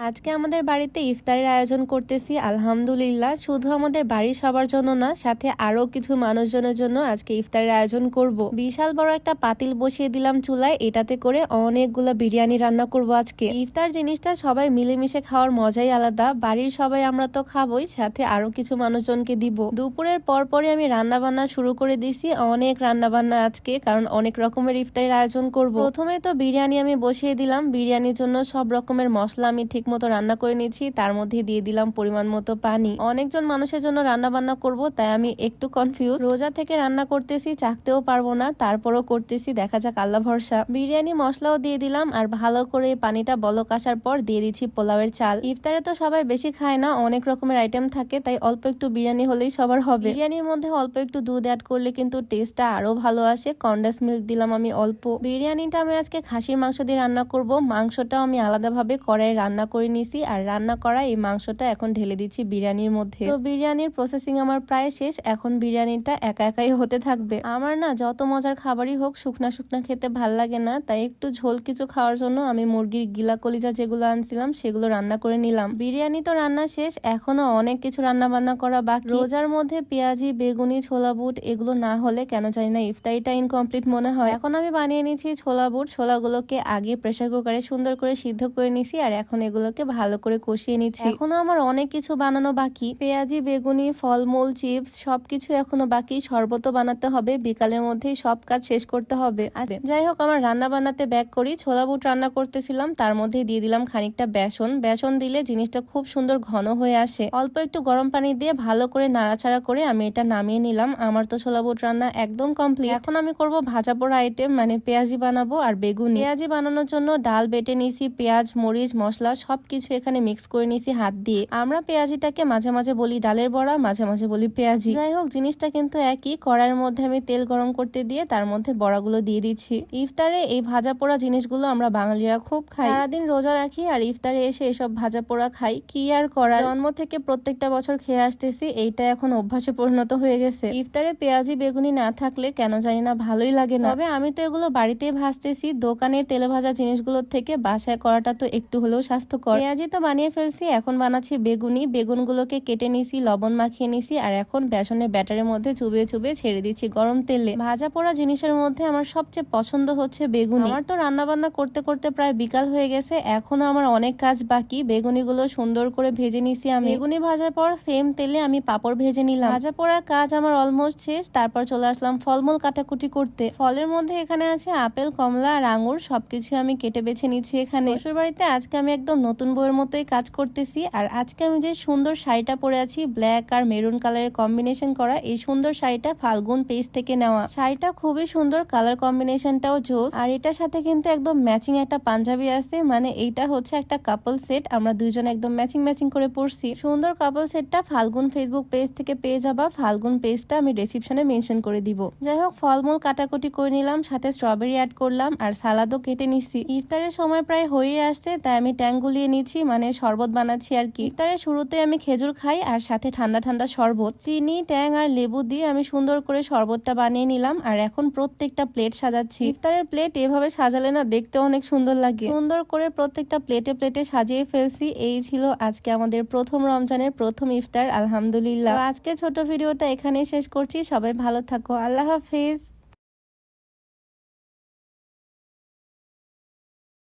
আজকে আমাদের বাড়িতে ইফতারের আয়োজন করতেছি আলহামদুলিল্লাহ। শুধু আমাদের বাড়ির সবার জন্য না, সাথে আরো কিছু মানুষজনের জন্য আজকে ইফতারের আয়োজন করব। বিশাল বড় একটা পাতিল বসিয়ে দিলাম চুলায়, এটাতে করে অনেকগুলো বিরিয়ানি রান্না করব আজকে। ইফতার জিনিসটা সবাই মিলেমিশে খাওয়ার মজাই আলাদা। বাড়ির সবাই আমরা তো খাবোই, সাথে আরো কিছু মানুষজনকে দিব। দুপুরের পরপরই আমি রান্না বান্না শুরু করে দিছি, অনেক রান্না বান্না আজকে, কারণ অনেক রকমের ইফতারের আয়োজন করব। প্রথমে তো বিরিয়ানি আমি বসিয়ে দিলাম। বিরিয়ানির জন্য সব রকমের মশলা আমি ঠিক মতো রান্না করে নিয়েছি, তার মধ্যে দিয়ে দিলাম পরিমাণ মতো পানি। অনেকজন মানুষের জন্য রান্না বান্না করব, তাই আমি একটু কনফিউজ। রোজা থেকে রান্না করতেছি, চাকতেও পারবো না, তারপরও করতেছি, দেখা যাক আল্লাহ ভরসা। বিরিয়ানি মশলাও দিয়ে দিলাম, আর ভালো করে পানিটা বলক আসার পর দিয়ে দিচ্ছি পোলাওয়ের চাল। ইফতারে তো সবাই বেশি খায় না, অনেক রকমের আইটেম থাকে, তাই অল্প একটু বিরিয়ানি হলেই সবার হবে। বিরিয়ানির মধ্যে অল্প একটু দুধ অ্যাড করলে কিন্তু টেস্টটা আরো ভালো আসে। কনডেন্স মিল্ক দিলাম আমি অল্প। বিরিয়ানিটা আমি আজকে খাসির মাংস দিয়ে রান্না করব। মাংসটাও আমি আলাদাভাবে কড়াই রান্না করে নিছি, আর রান্না করা এই মাংসটা এখন ঢেলে দিচ্ছি বিরিয়ানির মধ্যে। তো বিরিয়ানির প্রসেসিং আমার প্রায় শেষ, এখন বিরিয়ানিটা একা একাই হতে থাকবে। আমার না যত মজার খাবারই হোক শুকনা শুকনা খেতে ভাল লাগে না, তাই একটু ঝোল কিছু খাওয়ার জন্য আমি মুরগির গিলা কলিজা যেগুলো আনছিলাম সেগুলো রান্না করে নিলাম। বিরিয়ানি তো রান্না শেষ, এখনো অনেক কিছু রান্না বান্না করা বাকি। রোজার মধ্যে পেঁয়াজি, বেগুনি, ছোলা বুট এগুলো না হলে কেন জানি না ইফতারিটা ইনকমপ্লিট মনে হয়। এখন আমি বানিয়ে নিচ্ছি ছোলা বুট। ছোলাগুলোকে আগে প্রেসার কুকারে সুন্দর করে সিদ্ধ করে নিছি, আর এখন এগুলোকে ভালো করে কষিয়ে নিচ্ছি। এখনো আমার অনেক কিছু বানানো বাকি। পেঁয়াজি, বেগুনি, ফলমূল, চিপস সবকিছু এখনো বাকি। শরবতও বানাতে হবে, বিকালের মধ্যেই সব কাজ শেষ করতে হবে। যাই হোক, আমার রান্না বান্নাতে ব্যাক করি। ছোলা বুট রান্না করতেছিলাম, তার মধ্যে দিয়ে দিলাম খানিকটা বেসন। বেসন দিলে জিনিসটা খুব সুন্দর ঘন হয়ে আসে। অল্প একটু গরম পানি দিয়ে ভালো করে নাড়াচাড়া করে আমি এটা নামিয়ে নিলাম। আমার তো ছোলা বুট রান্না একদম কমপ্লিট। এখন আমি করব ভাজা পোড়া আইটেম, মানে পেঁয়াজি বানাবো আর বেগুনি। পেঁয়াজি বানানোর জন্য ডাল বেটে নিছি, পেঁয়াজ, মরিচ, মশলা সবকিছু এখানে মিক্স করে নিছি হাত দিয়ে। আমরা পেঁয়াজিটাকে মাঝে মাঝে বলি ডালের বড়া, মাঝে মাঝে বলি পেঁয়াজি। যাই হোক, জিনিসটা কিন্তু একই। কড়াইয়ের মধ্যে আমি তেল গরম করতে দিয়ে তার মধ্যে বড়াগুলো দিয়ে দিচ্ছি। ইফতারে এই ভাজা পোড়া জিনিসগুলো আমরা বাঙালিরা খুব খাই। সারাদিন রোজা রাখি আর ইফতারে এসে এসব ভাজা পোড়া খাই, কি আর করার। জন্ম থেকে প্রত্যেকটা বছর খেয়ে আসতেছি, এইটা এখন অভ্যাসে পরিণত হয়ে গেছে। ইফতারে পেঁয়াজি, বেগুনি না থাকলে কেন জানি না ভালোই লাগে না। তবে আমি তো এগুলো বাড়িতেই ভাজতেছি। দোকানের তেলে ভাজা জিনিসগুলোর থেকে বাসায় করাটা তো একটু হলেও স্বাস্থ্যকর। পেঁয়াজি তো বানিয়ে ফেলছি, এখন বানাচ্ছি বেগুনি। বেগুনগুলোকে কেটে নিছি, লবণ মাখিয়ে নিছি, আর এখন বেসনের ব্যাটারের মধ্যে চুবিয়ে চুবিয়ে ছেড়ে দিচ্ছি গরম তেলে। ভাজা পোড়া জিনিসের মধ্যে আমার সবচেয়ে পছন্দ হচ্ছে বেগুনি। আমার তো রান্না বান্না করতে করতে প্রায় বিকাল হয়ে গেছে, এখনো আমার অনেক কাজ বাকি। বেগুনিগুলো সুন্দর করে ভেজে নিছি আমি। বেগুনি ভাজার পর সেম তেলে আমি পাপড় ভেজে নিলাম। ভাজা পোড়ার কাজ আমার অলমোস্ট শেষ। তারপর চলে আসলাম ফলমূল কাটাকুটি করতে। ফলের মধ্যে এখানে আছে আপেল, কমলা আর আঙ্গুর, সবকিছু আমি কেটে বেছে নিচ্ছি এখানে। শ্বশুর বাড়িতে আজকে আমি একদম নতুন বউয়ের মতোই কাজ করতেছি। আর আজকে আমি যে সুন্দর শাড়িটা পরে আছি, ব্ল্যাক আর মেরুন কালারের কম্বিনেশন করা, এই সুন্দর শাড়িটা ফাল্গুন পেজ থেকে নেওয়া। শাড়িটা খুবই সুন্দর, কালার কম্বিনেশনটাও জোস। আর এটার সাথে কিন্তু একদম ম্যাচিং একটা পাঞ্জাবি আছে, মানে এইটা হচ্ছে একটা কাপল সেট। আমরা দুইজন একদম ম্যাচিং ম্যাচিং করে পরছি। সুন্দর কাপল সেটটা ফাল্গুন ফেসবুক পেজ থেকে পেয়ে যাবা। ফাল্গুন পেজটা আমি ডেসক্রিপশনে মেনশন করে দিব। যাই হোক, ফলমূল কাটাকুটি করে নিলাম, সাথে স্ট্রবেরি অ্যাড করলাম, আর সালাদও কেটে নিচ্ছি। ইফতারের সময় প্রায় হয়ে আসছে, তাই আমি ট্যাং গুলিয়ে নিচ্ছি, মানে শরবত বানাচ্ছি আর কি। ইফতারের শুরুতে আমি খেজুর খাই, আর সাথে ঠান্ডা ঠান্ডা শরবত। চিনি, ট্যাং আর লেবু দিয়ে আমি সুন্দর করে শরবতটা বানিয়ে নিলাম, আর এখন প্রত্যেকটা প্লেট সাজাচ্ছি। ইফতারের প্লেট এভাবে সাজালে না দেখতে অনেক সুন্দর লাগে। সুন্দর করে প্রত্যেকটা প্লেটে প্লেটে সাজিয়ে ফেলছি। এই ছিল আজকে আমাদের প্রথম রমজানের প্রথম ইফতার, আলহামদুলিল্লাহ। আজকে ছোট ভিডিওটা এখানেই শেষ করছি। সবাই ভালো থাকো, আল্লাহ হাফেজ।